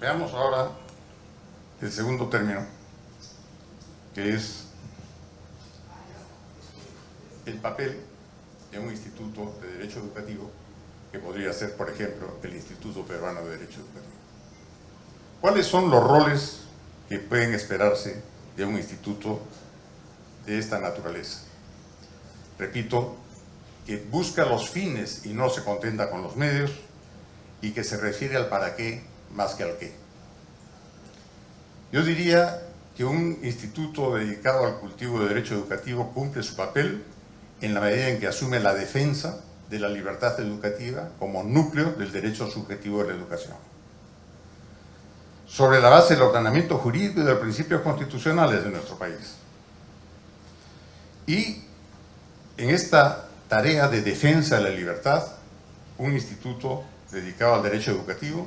Veamos ahora el segundo término, que es el papel de un instituto de derecho educativo, que podría ser, por ejemplo, el Instituto Peruano de Derecho Educativo. ¿Cuáles son los roles que pueden esperarse de un instituto de esta naturaleza? Repito, que busca los fines y no se contenta con los medios, y que se refiere al para qué más que al qué. Yo diría que un instituto dedicado al cultivo de derecho educativo cumple su papel en la medida en que asume la defensa de la libertad educativa como núcleo del derecho subjetivo de la educación, sobre la base del ordenamiento jurídico y de los principios constitucionales de nuestro país. Y en esta tarea de defensa de la libertad, un instituto dedicado al derecho educativo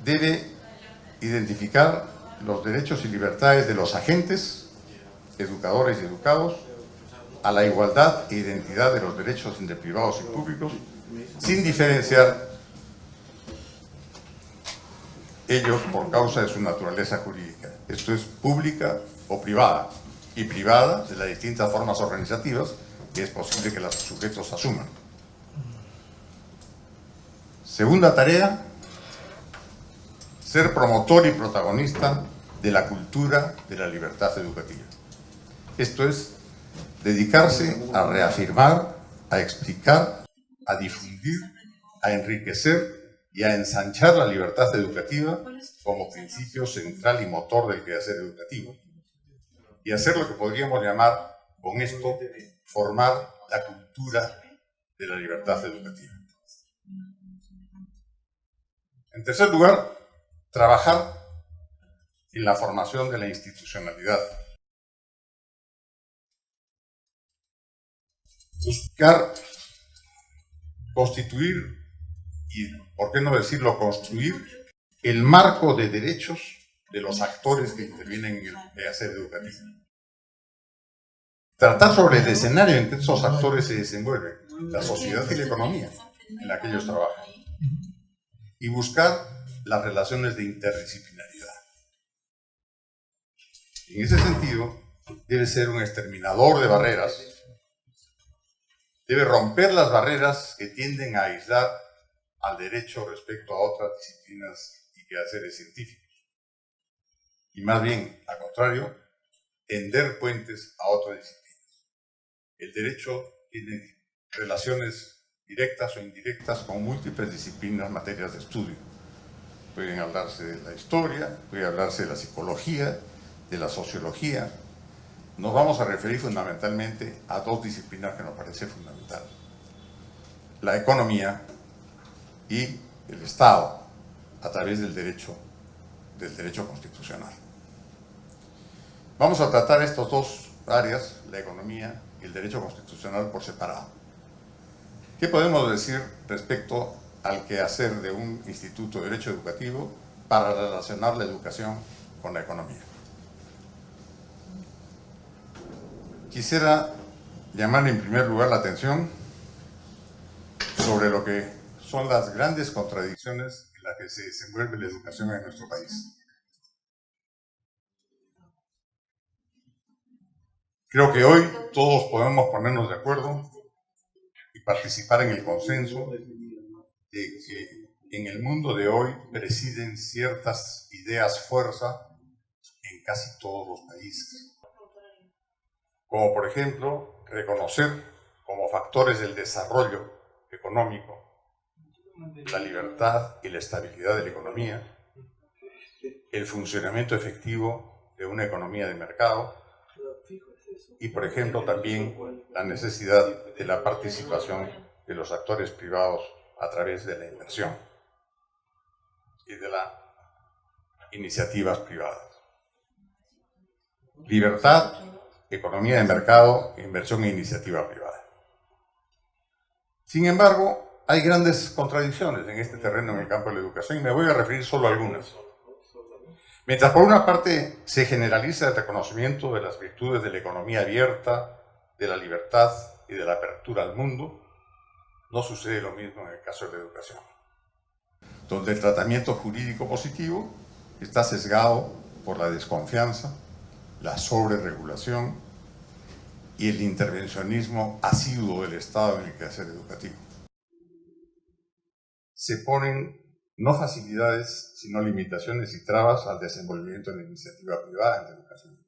debe identificar los derechos y libertades de los agentes, educadores y educados, a la igualdad e identidad de los derechos entre privados y públicos, sin diferenciar ellos por causa de su naturaleza jurídica. Esto es pública o privada, y privada de las distintas formas organizativas que es posible que los sujetos asuman. Segunda tarea, ser promotor y protagonista de la cultura de la libertad educativa. Esto es, dedicarse a reafirmar, a explicar, a difundir, a enriquecer y a ensanchar la libertad educativa como principio central y motor del quehacer educativo, y hacer lo que podríamos llamar con esto formar la cultura de la libertad educativa. En tercer lugar, trabajar en la formación de la institucionalidad. Buscar constituir y, por qué no decirlo, construir el marco de derechos de los actores que intervienen en el quehacer educativo. Tratar sobre el escenario en que esos actores se desenvuelven, la sociedad y la economía en la que ellos trabajan, y buscar las relaciones de interdisciplinaridad. En ese sentido, debe ser un exterminador de barreras, debe romper las barreras que tienden a aislar al derecho respecto a otras disciplinas y quehaceres científicos, y más bien, al contrario, tender puentes a otras disciplinas. El derecho tiene relaciones directas o indirectas con múltiples disciplinas, materias de estudio. Pueden hablarse de la historia, puede hablarse de la psicología, de la sociología. Nos vamos a referir fundamentalmente a dos disciplinas que nos parece fundamental: la economía y el Estado, a través del derecho constitucional. Vamos a tratar estas dos áreas, la economía y el derecho constitucional, por separado. ¿Qué podemos decir respecto al quehacer de un instituto de derecho educativo para relacionar la educación con la economía? Quisiera llamar en primer lugar la atención sobre lo que son las grandes contradicciones en las que se desenvuelve la educación en nuestro país. Creo que hoy todos podemos ponernos de acuerdo y participar en el consenso de que en el mundo de hoy presiden ciertas ideas fuerza en casi todos los países, como por ejemplo reconocer como factores del desarrollo económico la libertad y la estabilidad de la economía, el funcionamiento efectivo de una economía de mercado y, por ejemplo, también la necesidad de la participación de los actores privados a través de la inversión y de las iniciativas privadas. Libertad, economía de mercado, inversión e iniciativa privada. Sin embargo, hay grandes contradicciones en este terreno en el campo de la educación y me voy a referir solo a algunas. Mientras por una parte se generaliza el reconocimiento de las virtudes de la economía abierta, de la libertad y de la apertura al mundo, no sucede lo mismo en el caso de la educación. donde el tratamiento jurídico positivo está sesgado por la desconfianza, la sobreregulación y el intervencionismo asiduo del Estado en el quehacer educativo. Se ponen no facilidades, sino limitaciones y trabas al desenvolvimiento de la iniciativa privada en la educación.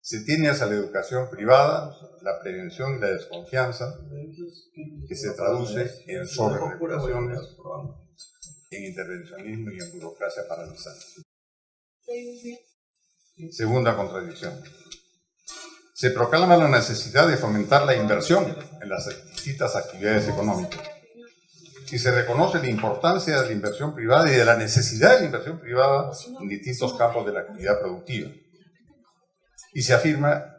Se tiene hacia la educación privada la prevención y la desconfianza, que se traduce en sobreregulaciones, en intervencionismo y en burocracia paralizante. Segunda contradicción. Se proclama la necesidad de fomentar la inversión en las distintas actividades económicas. Y se reconoce la importancia de la inversión privada y de la necesidad de la inversión privada en distintos campos de la actividad productiva. Y se afirma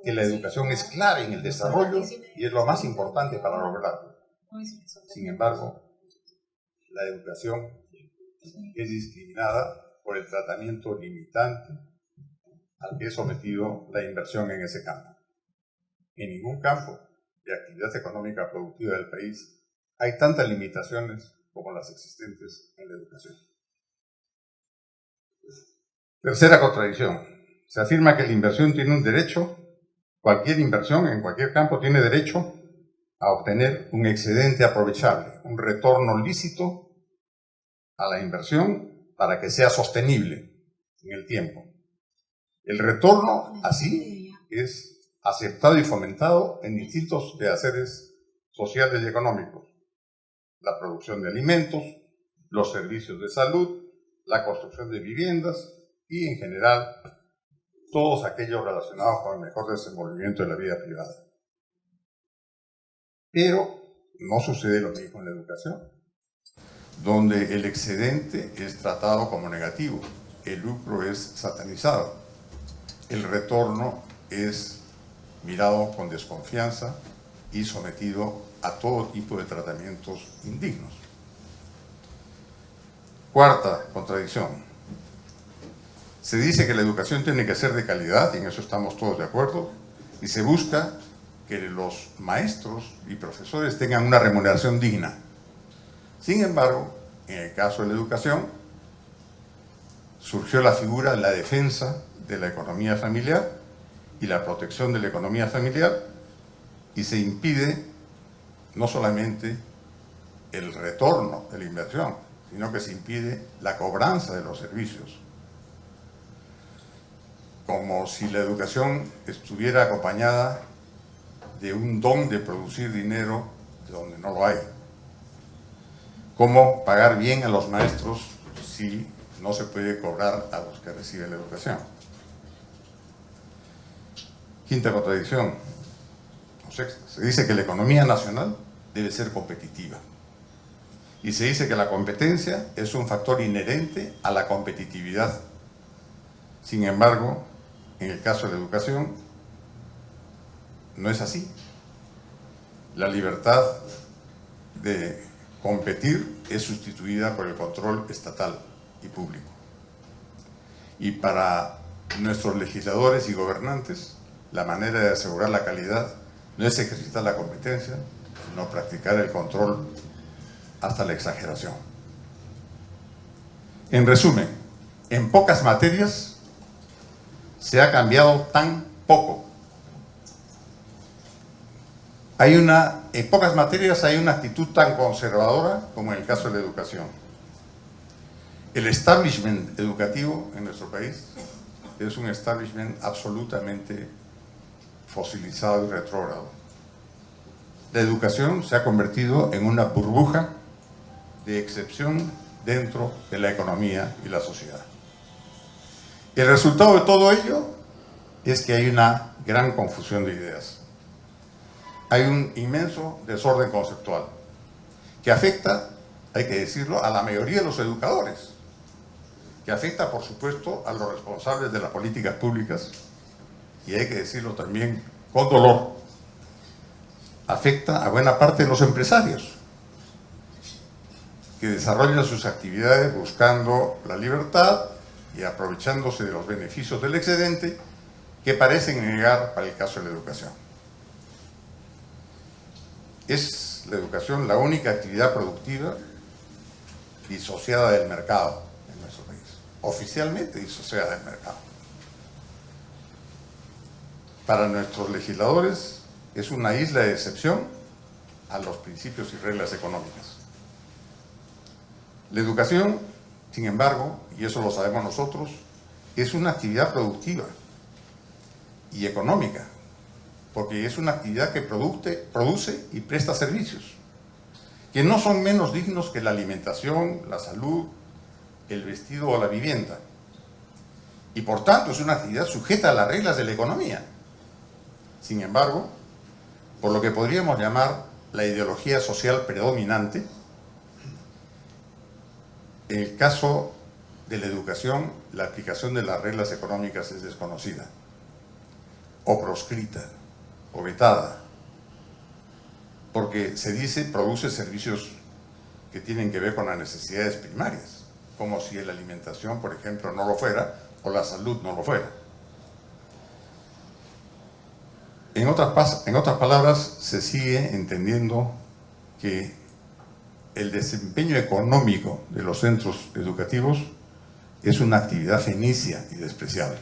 que la educación es clave en el desarrollo y es lo más importante para lograrlo. Sin embargo, la educación es discriminada por el tratamiento limitante al que es sometido la inversión en ese campo. En ningún campo de actividad económica productiva del país hay tantas limitaciones como las existentes en la educación. Tercera contradicción. Se afirma que la inversión tiene un derecho, cualquier inversión en cualquier campo tiene derecho a obtener un excedente aprovechable, un retorno lícito a la inversión para que sea sostenible en el tiempo. El retorno, así, es aceptado y fomentado en distintos quehaceres sociales y económicos. La producción de alimentos, los servicios de salud, la construcción de viviendas y, en general, todos aquellos relacionados con el mejor desenvolvimiento de la vida privada. Pero no sucede lo mismo en la educación, donde el excedente es tratado como negativo, el lucro es satanizado, el retorno es mirado con desconfianza y sometido a todo tipo de tratamientos indignos. Cuarta contradicción. Se dice que la educación tiene que ser de calidad, y en eso estamos todos de acuerdo, y se busca que los maestros y profesores tengan una remuneración digna. Sin embargo, en el caso de la educación, surgió la figura de la defensa de la economía familiar y la protección de la economía familiar, y se impide no solamente el retorno de la inversión, sino que se impide la cobranza de los servicios, como si la educación estuviera acompañada de un don de producir dinero de donde no lo hay. ¿Cómo pagar bien a los maestros si no se puede cobrar a los que reciben la educación? Quinta contradicción. Se dice que la economía nacional debe ser competitiva. Y se dice que la competencia es un factor inherente a la competitividad. Sin embargo, en el caso de la educación, no es así. La libertad de competir es sustituida por el control estatal y público. Y para nuestros legisladores y gobernantes, la manera de asegurar la calidad no es ejercitar la competencia, sino practicar el control hasta la exageración. En resumen, en pocas materias se ha cambiado tan poco. En pocas materias hay una actitud tan conservadora como en el caso de la educación. El establishment educativo en nuestro país es un establishment absolutamente fosilizado y retrógrado. La educación se ha convertido en una burbuja de excepción dentro de la economía y la sociedad. El resultado de todo ello es que hay una gran confusión de ideas. Hay un inmenso desorden conceptual que afecta, hay que decirlo, a la mayoría de los educadores, que afecta, por supuesto, a los responsables de las políticas públicas, y hay que decirlo también con dolor, afecta a buena parte de los empresarios, que desarrollan sus actividades buscando la libertad y aprovechándose de los beneficios del excedente que parecen negar para el caso de la educación. ¿Es la educación la única actividad productiva disociada del mercado en nuestro país, oficialmente disociada del mercado. Para nuestros legisladores es una isla de excepción a los principios y reglas económicas. La educación, sin embargo, y eso lo sabemos nosotros, es una actividad productiva y económica, porque es una actividad que produce y presta servicios, que no son menos dignos que la alimentación, la salud, el vestido o la vivienda. Y por tanto es una actividad sujeta a las reglas de la economía. Sin embargo, por lo que podríamos llamar la ideología social predominante, en el caso de la educación, la aplicación de las reglas económicas es desconocida, o proscrita, o vetada, porque se dice produce servicios que tienen que ver con las necesidades primarias, como si la alimentación, por ejemplo, no lo fuera, o la salud no lo fuera. En otras palabras, se sigue entendiendo que el desempeño económico de los centros educativos es una actividad fenicia y despreciable.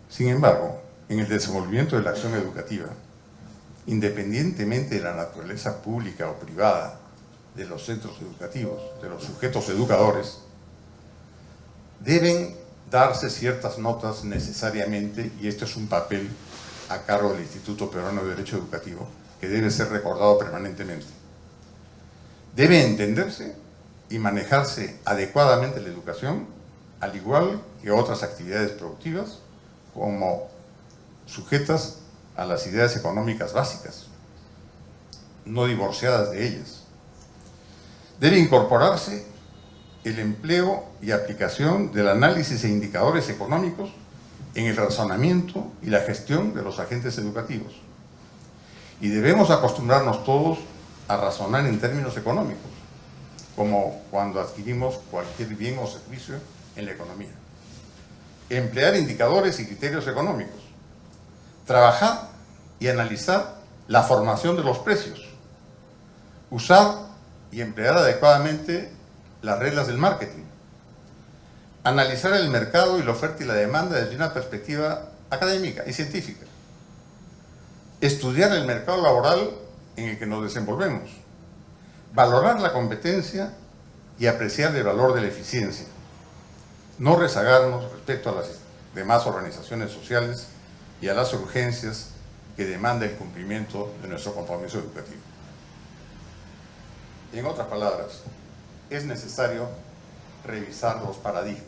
Sin embargo, en el desenvolvimiento de la acción educativa, independientemente de la naturaleza pública o privada de los centros educativos, de los sujetos educadores, deben darse ciertas notas necesariamente, y esto es un papel a cargo del Instituto Peruano de Derecho Educativo, que debe ser recordado permanentemente. Debe entenderse y manejarse adecuadamente la educación, al igual que otras actividades productivas, como sujetas a las ideas económicas básicas, no divorciadas de ellas. Debe incorporarse el empleo y aplicación del análisis e indicadores económicos en el razonamiento y la gestión de los agentes educativos. Y debemos acostumbrarnos todos a razonar en términos económicos, como cuando adquirimos cualquier bien o servicio en la economía. Emplear indicadores y criterios económicos. Trabajar y analizar la formación de los precios. Usar y emplear adecuadamente las reglas del marketing. Analizar el mercado y la oferta y la demanda desde una perspectiva académica y científica. Estudiar el mercado laboral en el que nos desenvolvemos. Valorar la competencia y apreciar el valor de la eficiencia. No rezagarnos respecto a las demás organizaciones sociales y a las urgencias que demanda el cumplimiento de nuestro compromiso educativo. En otras palabras, es necesario revisar los paradigmas.